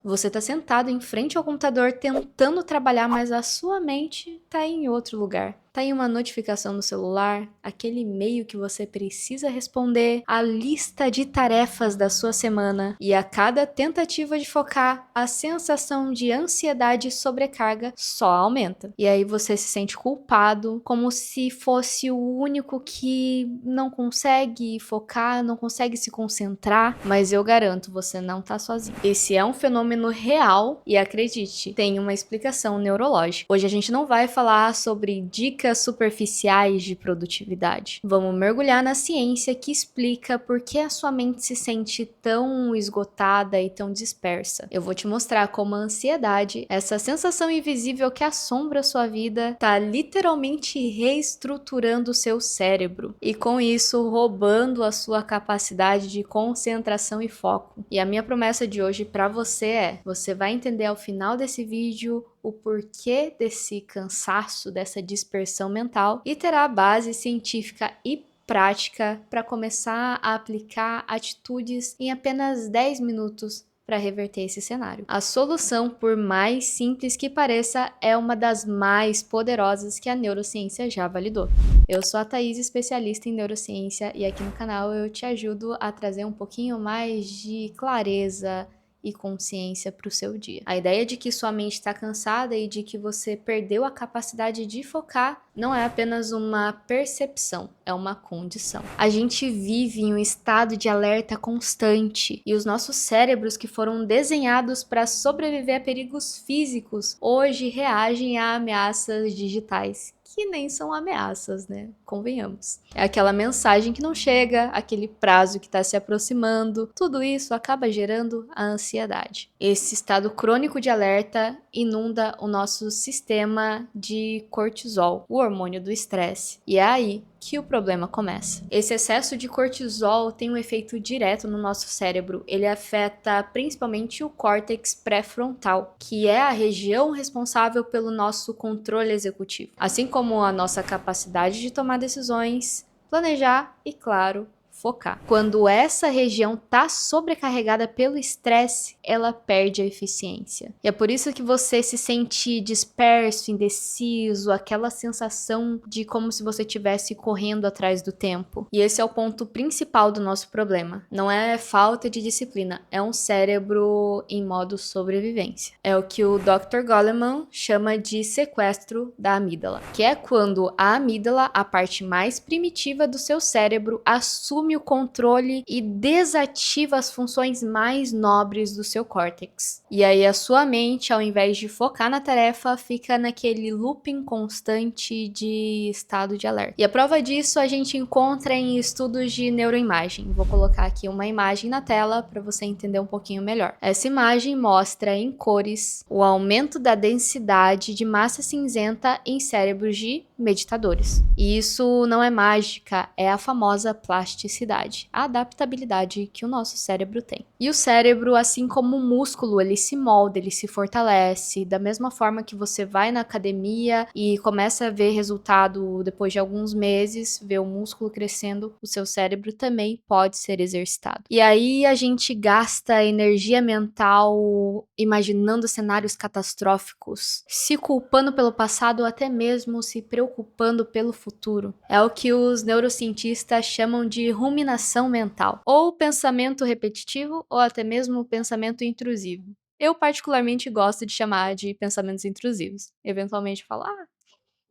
Você está sentado em frente ao computador tentando trabalhar, mas a sua mente está em outro lugar. Tá aí uma notificação no celular, aquele e-mail que você precisa responder, a lista de tarefas da sua semana, e a cada tentativa de focar, a sensação de ansiedade e sobrecarga só aumenta. E aí você se sente culpado, como se fosse o único que não consegue focar, não consegue se concentrar, mas eu garanto, você não tá sozinho. Esse é um fenômeno real e acredite, tem uma explicação neurológica. Hoje a gente não vai falar sobre dicas superficiais de produtividade. Vamos mergulhar na ciência que explica por que a sua mente se sente tão esgotada e tão dispersa. Eu vou te mostrar como a ansiedade, essa sensação invisível que assombra a sua vida, tá literalmente reestruturando o seu cérebro e com isso roubando a sua capacidade de concentração e foco. E a minha promessa de hoje para você é: você vai entender ao final desse vídeo o porquê desse cansaço, dessa dispersão mental, e terá base científica e prática para começar a aplicar atitudes em apenas 10 minutos para reverter esse cenário. A solução, por mais simples que pareça, é uma das mais poderosas que a neurociência já validou. Eu sou a Thaís, especialista em neurociência, e aqui no canal eu te ajudo a trazer um pouquinho mais de clareza e consciência para o seu dia. A ideia de que sua mente está cansada e de que você perdeu a capacidade de focar não é apenas uma percepção, é uma condição. A gente vive em um estado de alerta constante e os nossos cérebros, que foram desenhados para sobreviver a perigos físicos, hoje reagem a ameaças digitais, que nem são ameaças, né? Convenhamos. É aquela mensagem que não chega, aquele prazo que está se aproximando, tudo isso acaba gerando a ansiedade. Esse estado crônico de alerta inunda o nosso sistema de cortisol, o hormônio do estresse. E é aí que o problema começa. Esse excesso de cortisol tem um efeito direto no nosso cérebro. Ele afeta principalmente o córtex pré-frontal, que é a região responsável pelo nosso controle executivo, assim como a nossa capacidade de tomar decisões, planejar e, claro, focar. Quando essa região está sobrecarregada pelo estresse, ela perde a eficiência. E é por isso que você se sente disperso, indeciso, aquela sensação de como se você estivesse correndo atrás do tempo. E esse é o ponto principal do nosso problema. Não é falta de disciplina, é um cérebro em modo sobrevivência. É o que o Dr. Goleman chama de sequestro da amígdala, que é quando a amígdala, a parte mais primitiva do seu cérebro, assume o controle e desativa as funções mais nobres do seu córtex. E aí a sua mente, ao invés de focar na tarefa, fica naquele looping constante de estado de alerta. E a prova disso a gente encontra em estudos de neuroimagem. Vou colocar aqui uma imagem na tela para você entender um pouquinho melhor. Essa imagem mostra em cores o aumento da densidade de massa cinzenta em cérebros de meditadores. E isso não é mágica, é a famosa plasticidade, a adaptabilidade que o nosso cérebro tem. E o cérebro, assim como o músculo, ele se molda, ele se fortalece, da mesma forma que você vai na academia e começa a ver resultado depois de alguns meses, ver o músculo crescendo, o seu cérebro também pode ser exercitado. E aí a gente gasta energia mental imaginando cenários catastróficos, se culpando pelo passado ou até mesmo se preocupando pelo futuro. É o que os neurocientistas chamam de ruminação mental, ou pensamento repetitivo, ou até mesmo pensamento intrusivo. Eu particularmente gosto de chamar de pensamentos intrusivos. Eventualmente falar,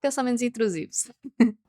pensamentos intrusivos.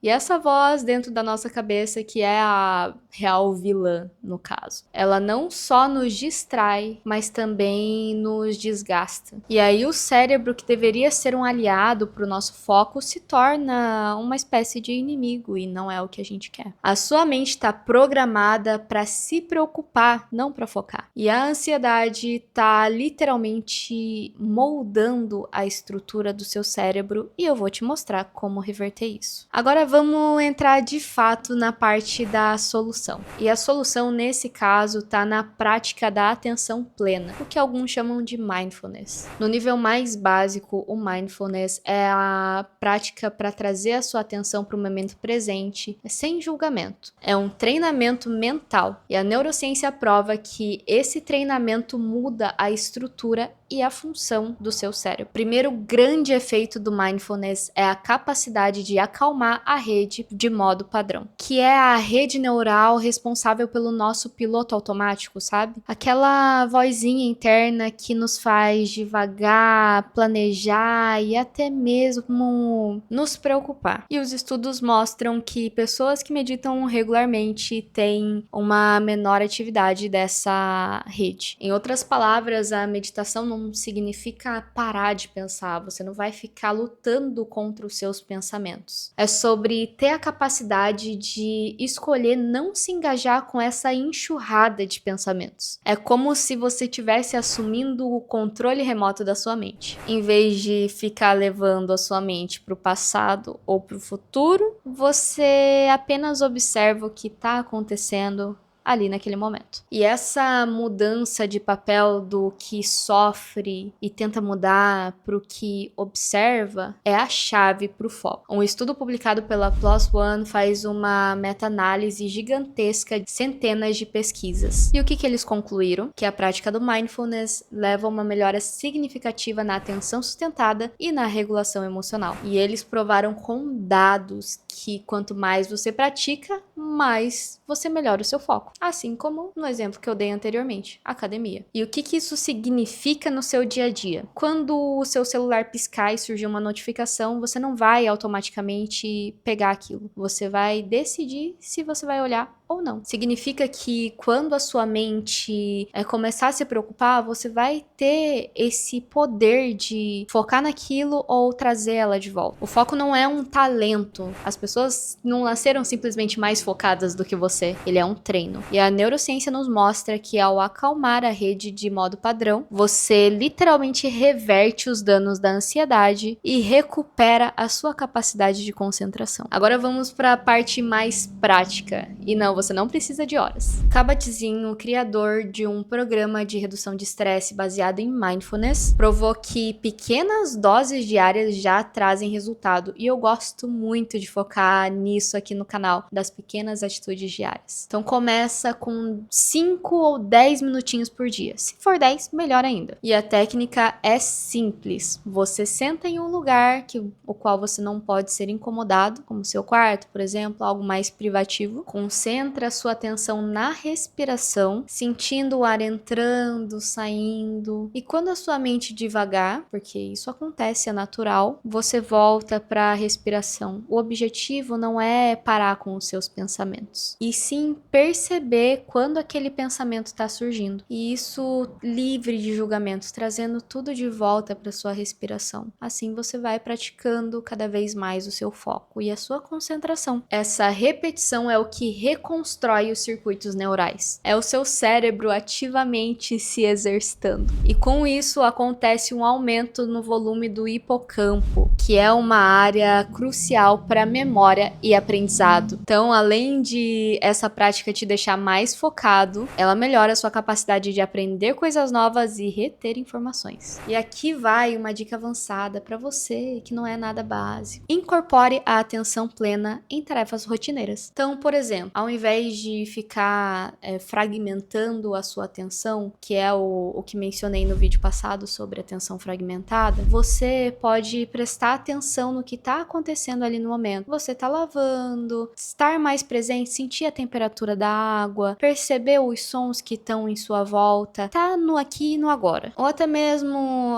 E essa voz dentro da nossa cabeça, que é a real vilã, no caso, ela não só nos distrai, mas também nos desgasta. E aí o cérebro, que deveria ser um aliado para o nosso foco, se torna uma espécie de inimigo, e não é o que a gente quer. A sua mente está programada para se preocupar, não para focar. E a ansiedade está literalmente moldando a estrutura do seu cérebro, e eu vou te mostrar encontrar como reverter isso. Agora vamos entrar de fato na parte da solução. E a solução nesse caso está na prática da atenção plena, o que alguns chamam de mindfulness. No nível mais básico, o mindfulness é a prática para trazer a sua atenção para o momento presente, sem julgamento. É um treinamento mental e a neurociência prova que esse treinamento muda a estrutura e a função do seu cérebro. Primeiro grande efeito do mindfulness é a capacidade de acalmar a rede de modo padrão, que é a rede neural responsável pelo nosso piloto automático, sabe? Aquela vozinha interna que nos faz devagar, planejar e até mesmo nos preocupar. E os estudos mostram que pessoas que meditam regularmente têm uma menor atividade dessa rede. Em outras palavras, a meditação não significa parar de pensar, você não vai ficar lutando contra os seus pensamentos. É sobre ter a capacidade de escolher não se engajar com essa enxurrada de pensamentos. É como se você estivesse assumindo o controle remoto da sua mente. Em vez de ficar levando a sua mente para o passado ou para o futuro, você apenas observa o que está acontecendo ali naquele momento. E essa mudança de papel do que sofre e tenta mudar para o que observa é a chave para o foco. Um estudo publicado pela PLOS ONE faz uma meta-análise gigantesca de centenas de pesquisas. E o que eles concluíram? Que a prática do mindfulness leva a uma melhora significativa na atenção sustentada e na regulação emocional. E eles provaram com dados que quanto mais você pratica, mais você melhora o seu foco. Assim como no exemplo que eu dei anteriormente, academia. E o que isso significa no seu dia a dia? Quando o seu celular piscar e surgir uma notificação, você não vai automaticamente pegar aquilo. Você vai decidir se você vai olhar ou não. Significa que quando a sua mente começar a se preocupar, você vai ter esse poder de focar naquilo ou trazer ela de volta. O foco não é um talento. As pessoas não nasceram simplesmente mais focadas do que você. Ele é um treino. E a neurociência nos mostra que ao acalmar a rede de modo padrão, você literalmente reverte os danos da ansiedade e recupera a sua capacidade de concentração. Agora vamos para a parte mais prática. E não, você não precisa de horas. Kabat-Zinn, o criador de um programa de redução de estresse baseado em mindfulness, provou que pequenas doses diárias já trazem resultado. E eu gosto muito de focar nisso aqui no canal, das pequenas atitudes diárias. Então começa com 5 ou 10 minutinhos por dia. Se for 10, melhor ainda. E a técnica é simples. Você senta em um lugar o qual você não pode ser incomodado, como seu quarto, por exemplo, algo mais privativo. Concentra a sua atenção na respiração, sentindo o ar entrando, saindo. E quando a sua mente devagar, porque isso acontece, é natural, você volta para a respiração. O objetivo não é parar com os seus pensamentos, e sim perceber quando aquele pensamento está surgindo. E isso livre de julgamentos, trazendo tudo de volta para sua respiração. Assim você vai praticando cada vez mais o seu foco e a sua concentração. Essa repetição é o que reconstrói os circuitos neurais. É o seu cérebro ativamente se exercitando. E com isso acontece um aumento no volume do hipocampo, que é uma área crucial para memória e aprendizado. Então, além de essa prática te deixar mais focado, ela melhora a sua capacidade de aprender coisas novas e reter informações. E aqui vai uma dica avançada para você que não é nada básico. Incorpore a atenção plena em tarefas rotineiras. Então, por exemplo, ao invés de ficar fragmentando a sua atenção, que é o que mencionei no vídeo passado sobre atenção fragmentada, você pode prestar atenção no que está acontecendo ali no momento. Você está lavando, estar mais presente, sentir a temperatura da água, perceber os sons que estão em sua volta, tá no aqui e no agora. Ou até mesmo,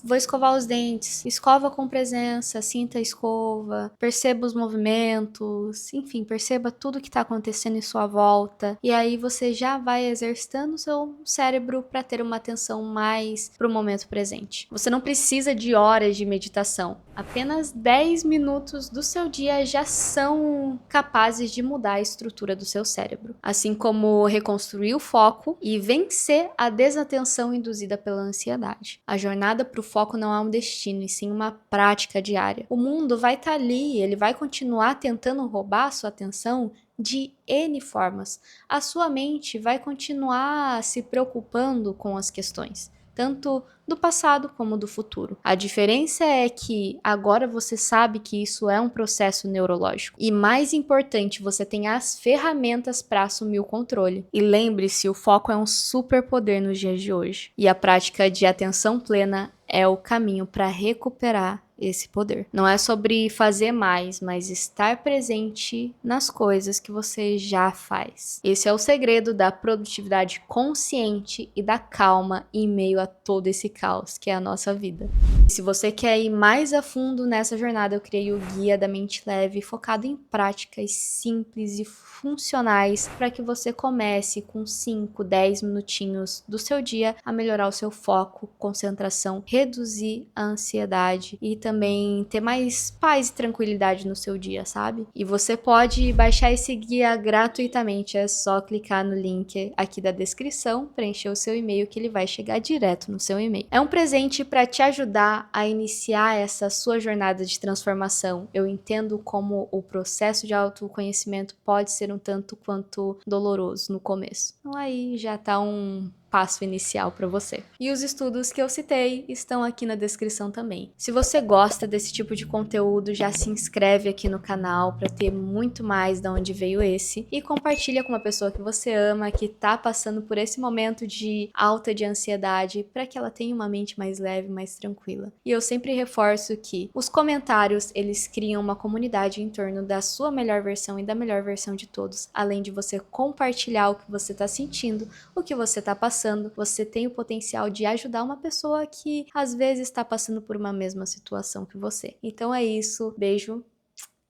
vou escovar os dentes. Escova com presença, sinta a escova, perceba os movimentos, enfim, perceba tudo que está acontecendo em sua volta. E aí você já vai exercitando o seu cérebro para ter uma atenção mais para o momento presente. Você não precisa de horas de meditação. Apenas 10 minutos do seu dia já são capazes de mudar a estrutura do seu cérebro, assim como reconstruir o foco e vencer a desatenção induzida pela ansiedade. A jornada para o foco não é um destino, e sim uma prática diária. O mundo vai estar ali, ele vai continuar tentando roubar a sua atenção de N formas. A sua mente vai continuar se preocupando com as questões, tanto do passado como do futuro. A diferença é que agora você sabe que isso é um processo neurológico. E mais importante, você tem as ferramentas para assumir o controle. E lembre-se, o foco é um superpoder nos dias de hoje. E a prática de atenção plena é o caminho para recuperar esse poder. Não é sobre fazer mais, mas estar presente nas coisas que você já faz. Esse é o segredo da produtividade consciente e da calma em meio a todo esse caos que é a nossa vida. Se você quer ir mais a fundo nessa jornada, eu criei o Guia da Mente Leve, focado em práticas simples e funcionais para que você comece com 5, 10 minutinhos do seu dia a melhorar o seu foco, concentração, reduzir a ansiedade e também ter mais paz e tranquilidade no seu dia, sabe? E você pode baixar esse guia gratuitamente, é só clicar no link aqui da descrição, preencher o seu e-mail que ele vai chegar direto no seu e-mail. É um presente para te ajudar a iniciar essa sua jornada de transformação. Eu entendo como o processo de autoconhecimento pode ser um tanto quanto doloroso no começo. Então aí já tá um passo inicial para você. E os estudos que eu citei estão aqui na descrição também. Se você gosta desse tipo de conteúdo, já se inscreve aqui no canal para ter muito mais de onde veio esse e compartilha com uma pessoa que você ama, que tá passando por esse momento de alta de ansiedade, para que ela tenha uma mente mais leve, mais tranquila. E eu sempre reforço que os comentários, eles criam uma comunidade em torno da sua melhor versão e da melhor versão de todos, além de você compartilhar o que você tá sentindo, o que você tá passando. Você tem o potencial de ajudar uma pessoa que às vezes está passando por uma mesma situação que você. Então é isso, beijo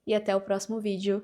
e até o próximo vídeo.